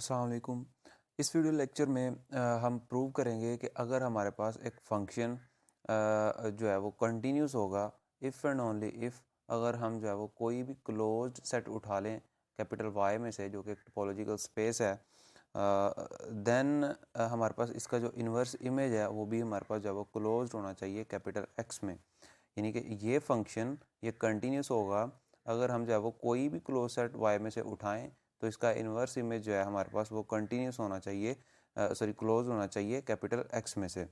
अस्सलाम वालेकुम। इस वीडियो लेक्चर में हम प्रूव करेंगे कि अगर हमारे पास एक फंक्शन जो है वो कंटिन्यूस होगा इफ़ एंड ओनली इफ़ अगर हम जो है वो कोई भी क्लोज्ड सेट उठा लें कैपिटल वाई में से जो कि टोपोलॉजिकल स्पेस है, देन हमारे पास इसका जो इन्वर्स इमेज है वो भी हमारे पास जो है वो क्लोज्ड होना चाहिए कैपिटल एक्स में। यानी कि ये फंक्शन ये कंटिन्यूस होगा अगर हम जो है वो कोई भी क्लोज सेट वाई में से उठाएं तो इसका इन्वर्स इमेज जो है हमारे पास वो कंटिन्यूस होना चाहिए, क्लोज होना चाहिए कैपिटल एक्स में से।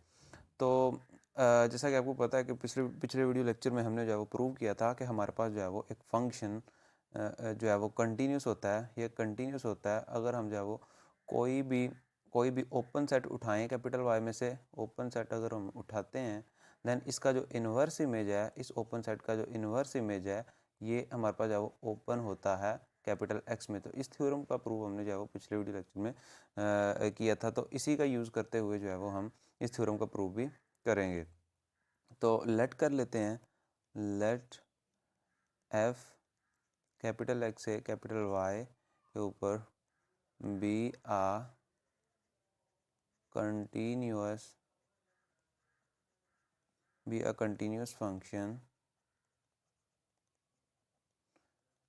तो जैसा कि आपको पता है कि पिछले पिछले वीडियो लेक्चर में हमने जो है वो प्रूव किया था कि हमारे पास जो है वो एक फंक्शन जो है वो कंटिन्यूस होता है। ये कंटिन्यूस होता है अगर हम जो है वो कोई भी कोई भी ओपन सेट उठाएं कैपिटल वाई में से। ओपन सेट अगर हम उठाते हैं देन इसका जो इन्वर्स इमेज है, इस ओपन सेट का जो इन्वर्स इमेज है ये हमारे पास जो है वो ओपन होता है कैपिटल एक्स में। तो इस थ्योरम का प्रूव हमने जो है वो पिछले वीडियो लेक्चर में किया था, तो इसी का यूज़ करते हुए जो है वो हम इस थ्योरम का प्रूव भी करेंगे। तो लेट कर लेते हैं, लेट एफ कैपिटल एक्स से कैपिटल वाई के ऊपर बी आ कंटिन्यूस फंक्शन।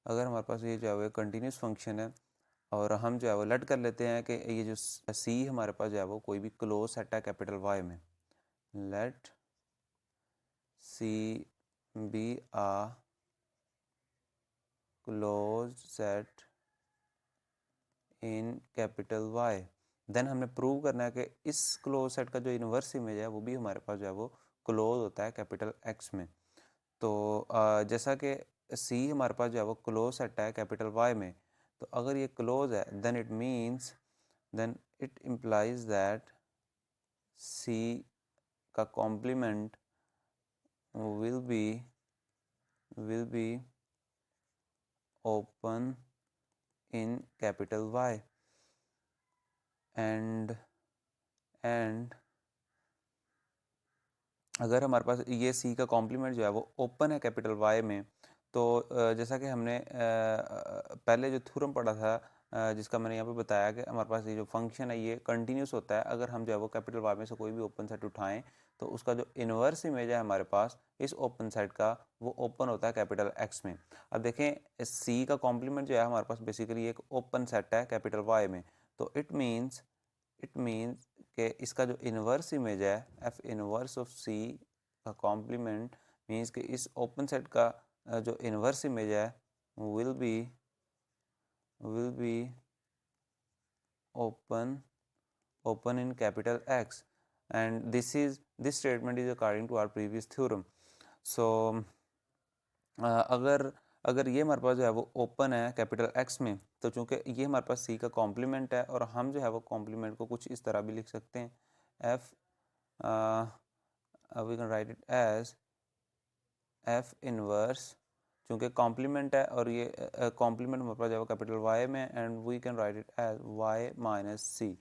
अगर हमारे पास ये जो है वो कंटिन्यूस फंक्शन है और हम जो है वो लेट कर लेते हैं कि ये जो सी हमारे पास जो है वो कोई भी क्लोज सेट है कैपिटल वाई में। Let C be a close set in capital Y. Then हमने प्रूव करना है कि इस क्लोज सेट का जो इन्वर्स इमेज है वो भी हमारे पास जो है वो क्लोज होता है कैपिटल एक्स में। तो जैसा कि सी हमारे पास जो है वो क्लोज सेट है कैपिटल वाई में, तो अगर ये क्लोज है then it implies that C का complement will be open in capital Y and अगर हमारे पास ये सी का कॉम्प्लीमेंट जो है वो ओपन है कैपिटल वाई में, तो जैसा कि हमने पहले जो थ्योरम पढ़ा था, जिसका मैंने यहाँ पे बताया कि हमारे पास ये जो फंक्शन है ये कंटिन्यूस होता है अगर हम जो है वो कैपिटल वाई में से कोई भी ओपन सेट उठाएं तो उसका जो इन्वर्स इमेज है हमारे पास इस ओपन सेट का वो ओपन होता है कैपिटल एक्स में। अब देखें सी का कॉम्प्लीमेंट जो है हमारे पास बेसिकली एक ओपन सेट है कैपिटल वाई में, तो इट मीन्स कि इसका जो इन्वर्स इमेज है एफ इन्वर्स ऑफ सी का कॉम्प्लीमेंट मीन्स कि इस ओपन सेट का जो इन्वर्स इमेज है will be open in capital X and this statement is according to our previous theorem. So अगर ये हमारे पास जो है वो ओपन है कैपिटल एक्स में, तो चूंकि ये हमारे पास सी का कॉम्प्लीमेंट है और हम जो है वो कॉम्प्लीमेंट को कुछ इस तरह भी लिख सकते हैं, F we can write it as F inverse. चूंकि कॉम्प्लीमेंट है और ये कॉम्प्लीमेंट हमारे पास जो है कैपिटल वाई में and we can write it as Y minus C.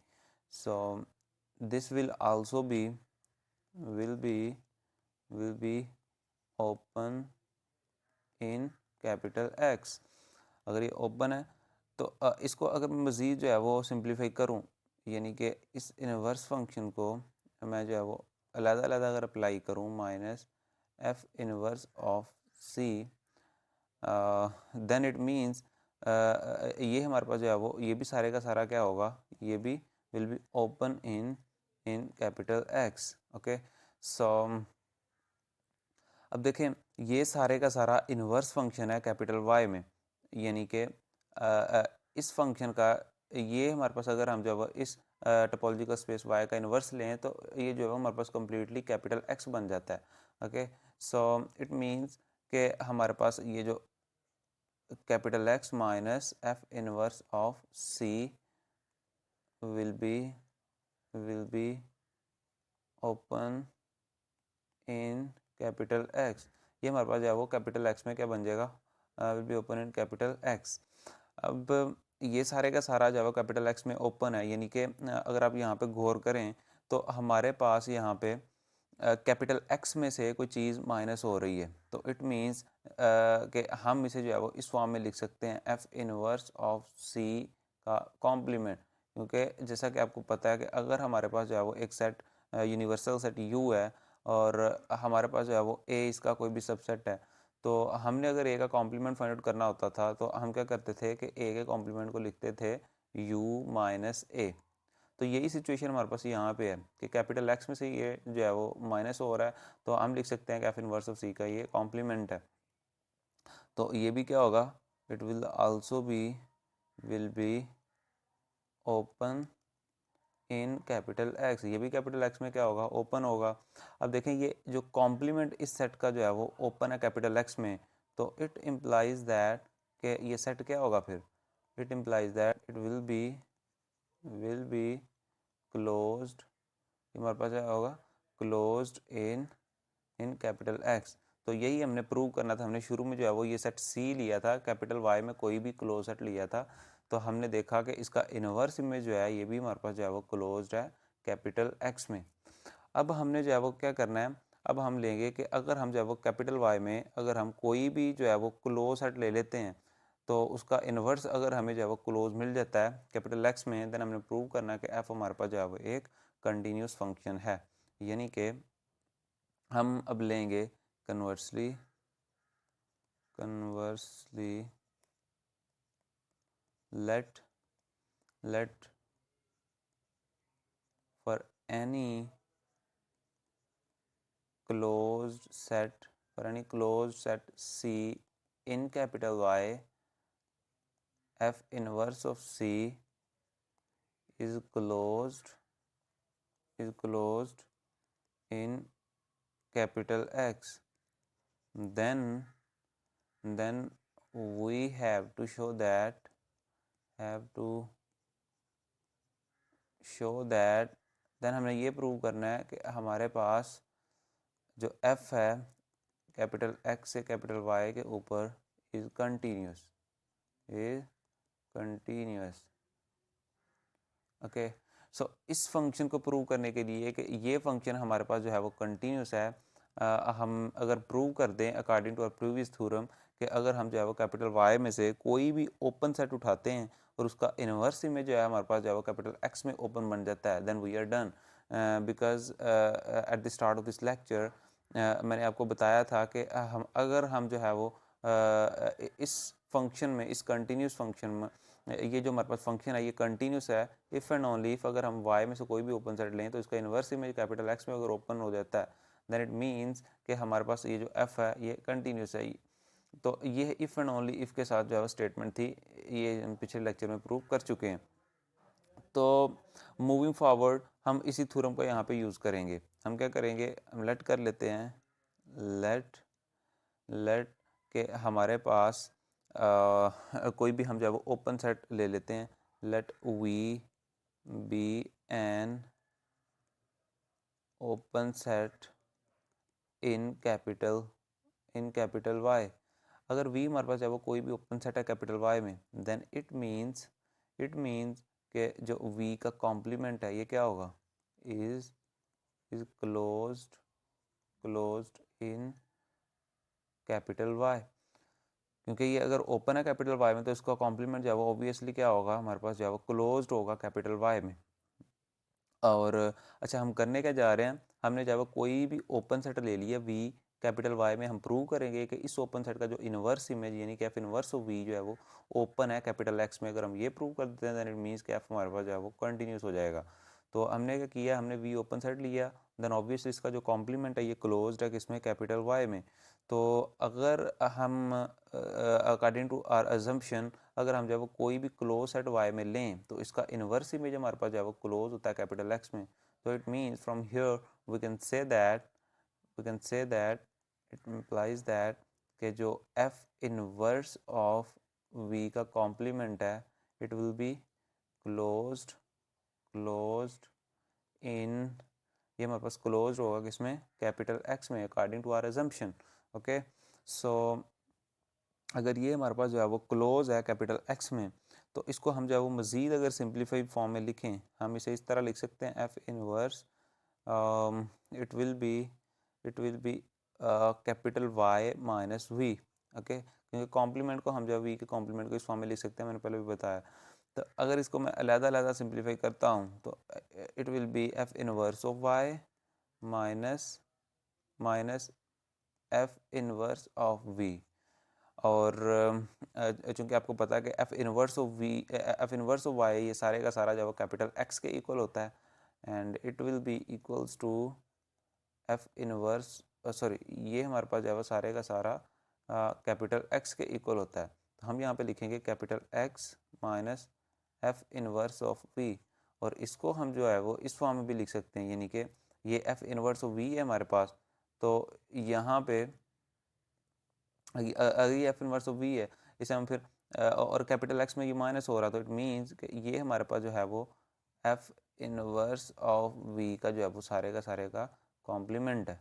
So this will be open in capital X. अगर ये ओपन है तो इसको अगर मैं मज़ीद जो है वो सिंप्लीफाई करूं, यानी कि इस इनवर्स फंक्शन को मैं जो है वो अलग-अलग अगर अप्लाई करूं minus F inverse of C, then it means ये हमारे पास जो है वो ये भी सारे का सारा क्या होगा, ये भी will be open in capital X. Okay, so अब देखें ये सारे का सारा इन्वर्स फंक्शन है कैपिटल वाई में, यानी कि इस फंक्शन का ये हमारे पास अगर हम जो है इस टोपोलॉजिकल स्पेस वाई का इन्वर्स लें तो ये जो है हमारे पास कम्प्लीटली कैपिटल एक्स बन जाता है। ओके, सो इट मीन्स कि हमारे पास ये जो capital X minus F inverse of C will be open in capital X. ये हमारे पास जो है वो कैपिटल एक्स में क्या बन जाएगा, will be open in capital x. अब ये सारे का सारा जो है वो कैपिटल एक्स में ओपन है, यानी कि अगर आप यहाँ पे गौर करें तो हमारे पास यहाँ पे कैपिटल एक्स में से कोई चीज़ माइनस हो रही है, तो इट मीन्स कि हम इसे जो है वो इस फॉर्म में लिख सकते हैं एफ इनवर्स ऑफ सी का कॉम्प्लीमेंट, क्योंकि जैसा कि आपको पता है कि अगर हमारे पास जो है वो एक सेट यूनिवर्सल सेट यू है और हमारे पास जो है वो ए इसका कोई भी सबसेट है, तो हमने अगर ए का कॉम्प्लीमेंट फाइंड आउट करना होता था तो हम क्या करते थे कि ए के कॉम्प्लीमेंट को लिखते थे यू माइनस ए। तो यही सिचुएशन हमारे पास यहाँ पे है कि कैपिटल एक्स में से ये जो है वो माइनस हो रहा है, तो हम लिख सकते हैं कि एफ इनवर्स ऑफ सी का ये कॉम्प्लीमेंट है। तो ये भी क्या होगा, it will also be will be open in capital X, ये भी कैपिटल एक्स में क्या होगा, ओपन होगा। अब देखें ये जो कॉम्प्लीमेंट इस सेट का जो है वो ओपन है कैपिटल एक्स में, तो इट इम्प्लाइज दैट कि ये सेट क्या होगा फिर, it implies that it will be closed, हमारे पास क्या होगा, क्लोज्ड इन कैपिटल एक्स। तो यही हमने प्रूव करना था। हमने शुरू में जो है वो ये सेट सी लिया था, कैपिटल वाई में कोई भी क्लोज सेट लिया था, तो हमने देखा कि इसका इन्वर्स इमेज जो है ये भी हमारे पास जो है वो क्लोज्ड है कैपिटल एक्स में। अब हमने जो है वो क्या करना है, अब हम लेंगे कि अगर हम जो है वो कैपिटल वाई में अगर हम कोई भी जो है वो क्लोज सेट ले लेते हैं, तो उसका इन्वर्स अगर हमें जो है वो क्लोज मिल जाता है कैपिटल एक्स में, देन हमने प्रूव करना है कि एफ हमारे पास जो है वो एक कंटिन्यूस फंक्शन है। यानी कि हम अब लेंगे conversely let for any closed set C in capital Y, F inverse of C is closed in capital X, then we have to show that then हमने ये प्रूव करना है कि हमारे पास जो f है कैपिटल X से कैपिटल Y के ऊपर इज कंटिन्यूस ओके। सो इस फंक्शन को प्रूव करने के लिए कि ये फंक्शन हमारे पास जो है वो कंटिन्यूस है, हम अगर प्रूव कर दें according to our previous theorem कि अगर हम जो है वो कैपिटल वाई में से कोई भी ओपन सेट उठाते हैं और उसका इन्वर्स इमेज जो है हमारे पास जो है वो कैपिटल एक्स में ओपन बन जाता है, then we are done. Because at the start of this lecture मैंने आपको बताया था कि हम जो है वो इस फंक्शन में, इस कंटिन्यूस फंक्शन में, ये जो हमारे पास फंक्शन है ये कंटिन्यूस है इफ़ एंड ओनली इफ़ अगर हम y में से कोई भी ओपन सेट लें तो इसका इन्वर्स इमेज कैपिटल x में अगर ओपन हो जाता है, देन इट मीन्स कि हमारे पास ये जो f है ये कंटिन्यूस है। तो ये इफ़ एंड ओनली इफ़ के साथ जो है स्टेटमेंट थी, ये हम पिछले लेक्चर में प्रूव कर चुके हैं। तो मूविंग फॉरवर्ड हम इसी थ्योरम को यहाँ पे यूज़ करेंगे। हम क्या करेंगे, हम लेट कर लेते हैं, लेट के हमारे पास कोई भी हम जो है वो ओपन सेट ले लेते हैं, let V be an open set in capital Y. अगर v हमारे पास है वो कोई भी ओपन सेट है कैपिटल y में, देन इट मीन्स कि जो v का कॉम्प्लीमेंट है ये क्या होगा, is closed in capital y। क्योंकि ये अगर ओपन है कैपिटल वाई में तो इसका कॉम्प्लीमेंट जो है वो ऑब्वियसली क्या होगा, हमारे पास जो है वो क्लोज्ड होगा कैपिटल वाई में। और अच्छा, हम करने क्या जा रहे हैं, हमने जो है वो कोई भी ओपन सेट ले लिया वी कैपिटल वाई में, हम प्रूव करेंगे कि इस ओपन सेट का जो इन्वर्स इमेज यानी कि एफ इन्वर्स ऑफ वी जो है वो ओपन है कैपिटल एक्स में। अगर हम ये प्रूव कर देते हैं देन इट मीन्स कि एफ हमारे पास जो है वो कंटिन्यूस हो जाएगा। तो हमने क्या किया, हमने वी ओपन सेट लिया, देन ऑब्वियसली इसका जो कॉम्प्लीमेंट है ये क्लोज्ड है किसमें, कैपिटल वाई में। तो अगर हम अकॉर्डिंग टू आवर अजम्पशन अगर हम जो है वो कोई भी क्लोज सेट वाई में लें तो इसका इन्वर्स इमेज हमारे पास जो है वो क्लोज होता है कैपिटल एक्स में। तो it means from here we can say that it implies that कि जो एफ इनवर्स ऑफ वी का कॉम्प्लीमेंट है it will be closed in, ये हमारे पास क्लोज होगा किसमें, कैपिटल एक्स में, according to our assumption. Okay, so अगर ये हमारे पास जो है वो क्लोज है कैपिटल एक्स में, तो इसको हम जो है वो मज़ीद अगर सिंप्लीफाइड फॉर्म में लिखें, हम इसे इस तरह लिख सकते हैं, F inverse it will be capital Y minus V. Okay, क्योंकि कॉम्प्लीमेंट को हम जो है वी के कॉम्प्लीमेंट को इस फॉर्म में लिख सकते हैं, मैंने पहले भी बताया। तो अगर इसको मैं अलग-अलग सिंप्लीफाई करता हूँ तो it will be F inverse of Y minus F inverse of V. और चूंकि आपको पता है कि एफ इनवर्स ऑफ वाई ये सारे का सारा जो है कैपिटल एक्स के इक्वल होता है, and it will be equals to F inverse sorry ये हमारे पास जो है सारे का सारा कैपिटल एक्स के इक्वल होता है। तो हम यहाँ पे लिखेंगे capital X minus F inverse of V, और इसको हम जो है वो इस फॉर्म में भी लिख सकते हैं, यानी कि ये एफ इनवर्स ऑफ वी है हमारे पास। तो यहाँ पे अगर ये एफ इनवर्स ऑफ वी है, इसे हम फिर और कैपिटल एक्स में ये माइनस हो रहा, तो इट मीन्स कि ये हमारे पास जो है वो एफ इनवर्स ऑफ वी का जो है वो सारे का कॉम्प्लीमेंट है।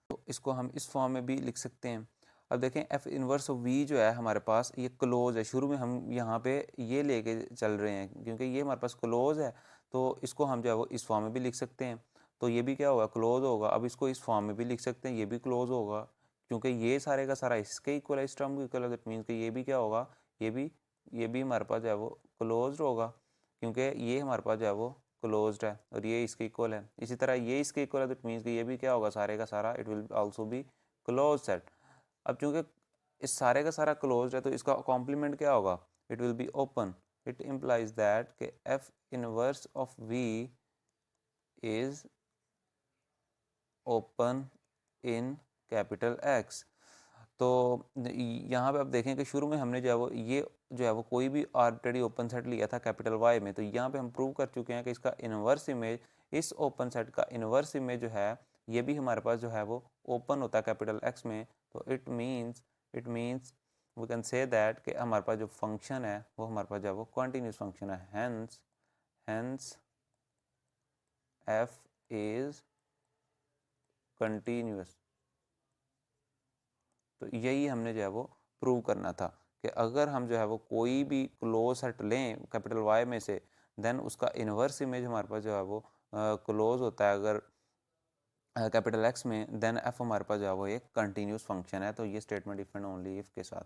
तो इसको हम इस फॉर्म में भी लिख सकते हैं। अब देखें एफ इनवर्स ऑफ वी जो है हमारे पास ये क्लोज है, शुरू में हम यहाँ पे ये लेके चल रहे हैं क्योंकि ये हमारे पास क्लोज है, तो इसको हम जो है वो इस फॉर्म में भी लिख सकते हैं। तो ये भी क्या होगा, क्लोज होगा। अब इसको इस फॉर्म में भी लिख सकते हैं, ये भी क्लोज होगा क्योंकि ये सारे का सारा इसके इक्वल है, इस टर्म के इक्वल है। दैट मीन्स कि ये भी क्या होगा, ये भी हमारे पास जो है वो क्लोज्ड होगा क्योंकि ये हमारे पास जो है वो क्लोज्ड है और ये इसके इक्वल है। इसी तरह ये इसके इक्वल है, दैट मीन्स कि ये भी क्या होगा, सारे का सारा it will also be close set. अब चूंकि इस सारे का सारा क्लोज्ड है तो इसका कॉम्प्लीमेंट क्या होगा, it will be open. It implies that कि F inverse of V is open in capital X. तो यहाँ पे आप देखें कि शुरू में हमने जो है वो ये जो है वो कोई भी आर्बिट्रेरी ओपन सेट लिया था कैपिटल वाई में, तो यहाँ पे हम प्रूव कर चुके हैं कि इसका इन्वर्स इमेज, इस ओपन सेट का इन्वर्स इमेज जो है ये भी हमारे पास जो है वो ओपन होता है कैपिटल एक्स में। तो it means we can say that कि हमारे पास जो फंक्शन है वो हमारे पास जो है वो कॉन्टीन्यूस फंक्शन है। Hence F is continuous. तो यही हमने जो है वो प्रूव करना था कि अगर हम जो है वो कोई भी क्लोज सेट लें कैपिटल वाई में से, देन उसका इन्वर्स इमेज हमारे पास जो है वो क्लोज होता है अगर कैपिटल एक्स में, देन एफ हमारे पास जो है वो एक कंटिन्यूस फंक्शन है। तो ये statement if and only if के साथ